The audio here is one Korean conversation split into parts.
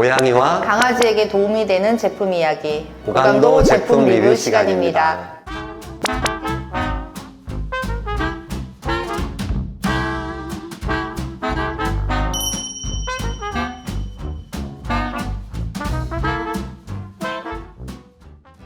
고양이와 강아지에게 도움이 되는 제품 이야기 고강도 제품 리뷰 시간입니다.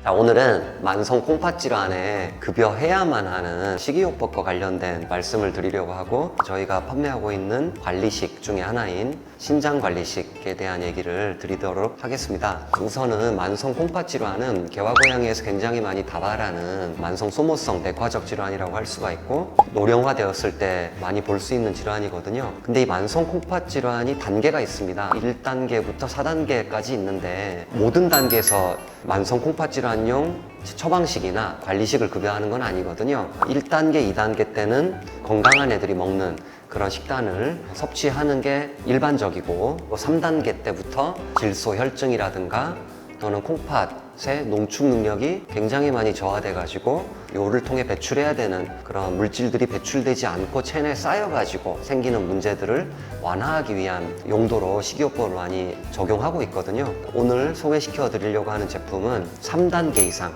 자, 오늘은 만성 콩팥 질환에 급여해야만 하는 식이요법과 관련된 말씀을 드리려고 하고, 저희가 판매하고 있는 관리식 중에 하나인 신장관리식에 대한 얘기를 드리도록 하겠습니다. 우선은 만성 콩팥 질환은 개화고양이에서 굉장히 많이 다발하는 만성 소모성 내과적 질환이라고 할 수가 있고, 노령화되었을 때 많이 볼 수 있는 질환이거든요. 근데 이 만성 콩팥 질환이 단계가 있습니다. 1단계부터 4단계까지 있는데, 모든 단계에서 만성 콩팥 질환용 처방식이나 관리식을 급여하는 건 아니거든요. 1단계, 2단계 때는 건강한 애들이 먹는 그런 식단을 섭취하는 게 일반적이고, 3단계 때부터 질소 혈증이라든가 또는 콩팥의 농축 능력이 굉장히 많이 저하돼 가지고 요를 통해 배출해야 되는 그런 물질들이 배출되지 않고 체내에 쌓여 가지고 생기는 문제들을 완화하기 위한 용도로 식이요법을 많이 적용하고 있거든요. 오늘 소개시켜 드리려고 하는 제품은 3단계 이상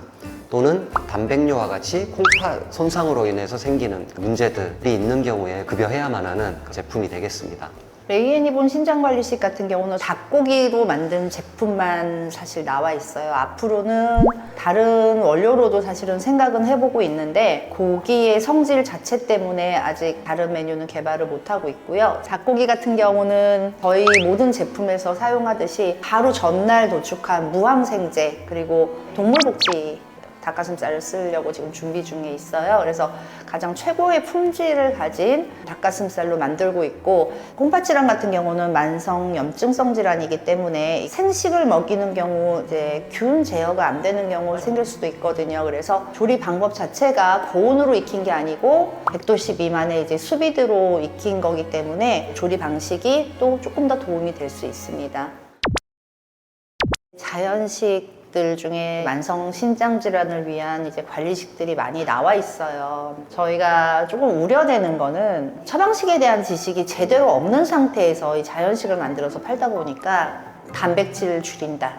또는 단백뇨와 같이 콩팥 손상으로 인해서 생기는 문제들이 있는 경우에 급여해야만 하는 제품이 되겠습니다. 레이앤이본 신장관리식 같은 경우는 닭고기로 만든 제품만 사실 나와 있어요. 앞으로는 다른 원료로도 사실은 생각은 해보고 있는데, 고기의 성질 자체 때문에 아직 다른 메뉴는 개발을 못하고 있고요. 닭고기 같은 경우는 저희 모든 제품에서 사용하듯이 바로 전날 도축한 무항생제, 그리고 동물복지 닭가슴살을 쓰려고 지금 준비 중에 있어요. 그래서 가장 최고의 품질을 가진 닭가슴살로 만들고 있고, 콩팥 질환 같은 경우는 만성 염증성 질환이기 때문에 생식을 먹이는 경우 이제 균 제어가 안 되는 경우 생길 수도 있거든요. 그래서 조리 방법 자체가 고온으로 익힌 게 아니고 100도씨 미만의 이제 수비드로 익힌 거기 때문에 조리 방식이 또 조금 더 도움이 될 수 있습니다. 자연식 들 중에 만성 신장 질환을 위한 이제 관리식들이 많이 나와 있어요. 저희가 조금 우려되는 거는 처방식에 대한 지식이 제대로 없는 상태에서 이 자연식을 만들어서 팔다 보니까 단백질을 줄인다,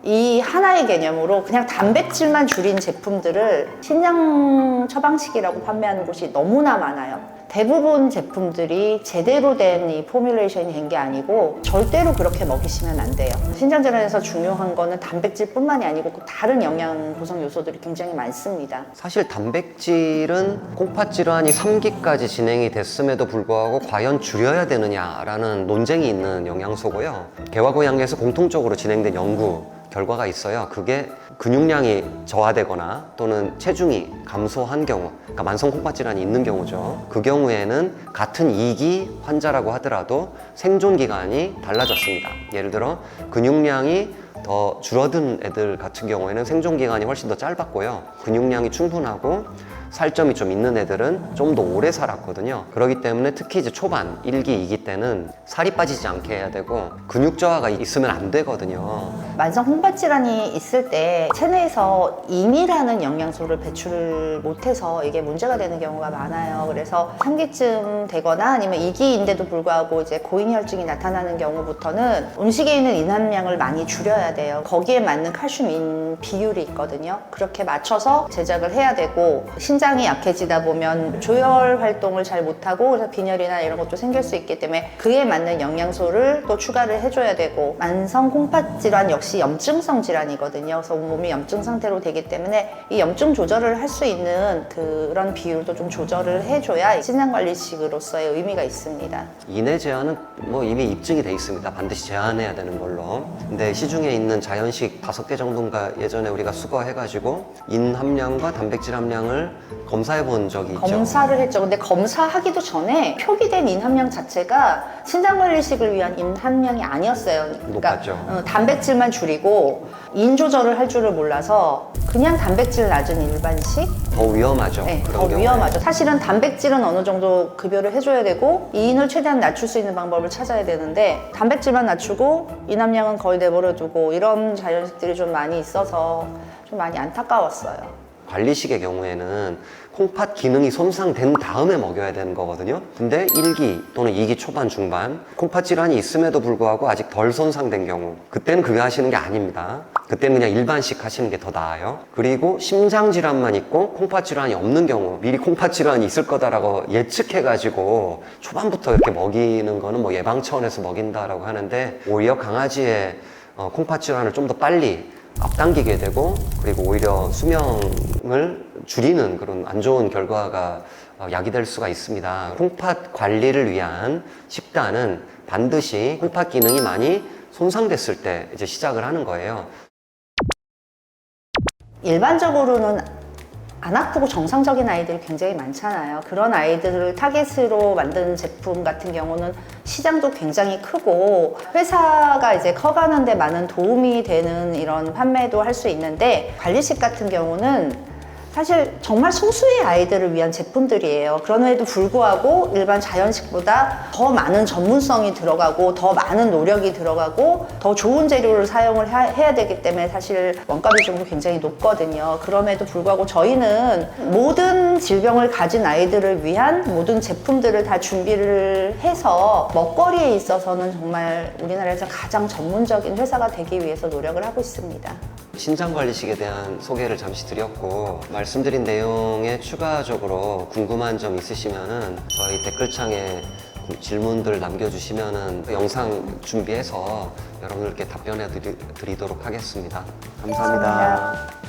이 하나의 개념으로 그냥 단백질만 줄인 제품들을 신장 처방식이라고 판매하는 곳이 너무나 많아요. 대부분 제품들이 제대로 된 이 포뮬레이션이 된 게 아니고 절대로 그렇게 먹이시면 안 돼요. 신장질환에서 중요한 거는 단백질뿐만이 아니고 다른 영양 구성 요소들이 굉장히 많습니다. 사실 단백질은 콩팥 질환이 3기까지 진행이 됐음에도 불구하고 과연 줄여야 되느냐라는 논쟁이 있는 영양소고요. 개화고양이에서 공통적으로 진행된 연구 결과가 있어요. 그게 근육량이 저하되거나 또는 체중이 감소한 경우, 그러니까 만성 콩팥 질환이 있는 경우죠. 그 경우에는 같은 2기 환자라고 하더라도 생존 기간이 달라졌습니다. 예를 들어 근육량이 더 줄어든 애들 같은 경우에는 생존 기간이 훨씬 더 짧았고요. 근육량이 충분하고 살점이 좀 있는 애들은 좀 더 오래 살았거든요. 그렇기 때문에 특히 이제 초반 1기, 2기 때는 살이 빠지지 않게 해야 되고 근육 저하가 있으면 안 되거든요. 만성 콩팥 질환이 있을 때 체내에서 인이라는 영양소를 배출을 못해서 이게 문제가 되는 경우가 많아요. 그래서 3기쯤 되거나 아니면 2기인데도 불구하고 이제 고인혈증이 나타나는 경우부터는 음식에 있는 인 함량을 많이 줄여야 돼요. 거기에 맞는 칼슘 인 비율이 있거든요. 그렇게 맞춰서 제작을 해야 되고, 신장이 약해지다 보면 조혈 활동을 잘 못하고 그래서 빈혈이나 이런 것도 생길 수 있기 때문에 그에 맞는 영양소를 또 추가를 해줘야 되고, 만성 콩팥 질환 역시 염증성 질환이거든요. 그래서 온몸이 염증 상태로 되기 때문에 이 염증 조절을 할 수 있는 그런 비율도 좀 조절을 해줘야 신장관리식으로서의 의미가 있습니다. 인해 제한은 뭐 이미 입증이 돼 있습니다. 반드시 제한해야 되는 걸로. 근데 시중에 있는 자연식 5개 정도인가 예전에 우리가 수거해가지고 인 함량과 단백질 함량을 검사해 본 적이 있죠. 검사를 했죠. 근데 검사하기도 전에 표기된 인 함량 자체가 신장관리식을 위한 인 함량이 아니었어요. 그러니까 높았죠. 단백질만 줄이고 인 조절을 할 줄을 몰라서 그냥 단백질 낮은 일반식? 더 위험하죠. 네, 그런 더 경우에. 위험하죠. 사실은 단백질은 어느 정도 급여를 해줘야 되고 인을 최대한 낮출 수 있는 방법을 찾아야 되는데, 단백질만 낮추고 인 함량은 거의 내버려두고 이런 자연식들이 좀 많이 있어서 좀 많이 안타까웠어요. 관리식의 경우에는 콩팥 기능이 손상된 다음에 먹여야 되는 거거든요. 근데 1기 또는 2기 초반 중반 콩팥 질환이 있음에도 불구하고 아직 덜 손상된 경우, 그때는 급여하시는 게 아닙니다. 그때는 그냥 일반식 하시는 게 더 나아요. 그리고 심장 질환만 있고 콩팥 질환이 없는 경우, 미리 콩팥 질환이 있을 거다라고 예측해가지고 초반부터 이렇게 먹이는 거는 뭐 예방 차원에서 먹인다라고 하는데, 오히려 강아지의 콩팥 질환을 좀 더 빨리 앞당기게 되고, 그리고 오히려 수명을 줄이는 그런 안 좋은 결과가 야기될 수가 있습니다. 콩팥 관리를 위한 식단은 반드시 콩팥 기능이 많이 손상됐을 때 이제 시작을 하는 거예요. 일반적으로는 안 아프고 정상적인 아이들이 굉장히 많잖아요. 그런 아이들을 타겟으로 만든 제품 같은 경우는 시장도 굉장히 크고 회사가 이제 커가는 데 많은 도움이 되는 이런 판매도 할 수 있는데, 관리식 같은 경우는 사실 정말 소수의 아이들을 위한 제품들이에요. 그럼에도 불구하고 일반 자연식보다 더 많은 전문성이 들어가고 더 많은 노력이 들어가고 더 좋은 재료를 사용을 해야 되기 때문에 사실 원가 비중도 굉장히 높거든요. 그럼에도 불구하고 저희는 모든 질병을 가진 아이들을 위한 모든 제품들을 다 준비를 해서 먹거리에 있어서는 정말 우리나라에서 가장 전문적인 회사가 되기 위해서 노력을 하고 있습니다. 신장관리식에 대한 소개를 잠시 드렸고, 말씀드린 내용에 추가적으로 궁금한 점 있으시면은 저희 댓글창에 질문들 남겨주시면은 영상 준비해서 여러분들께 답변해 드리도록 하겠습니다. 감사합니다.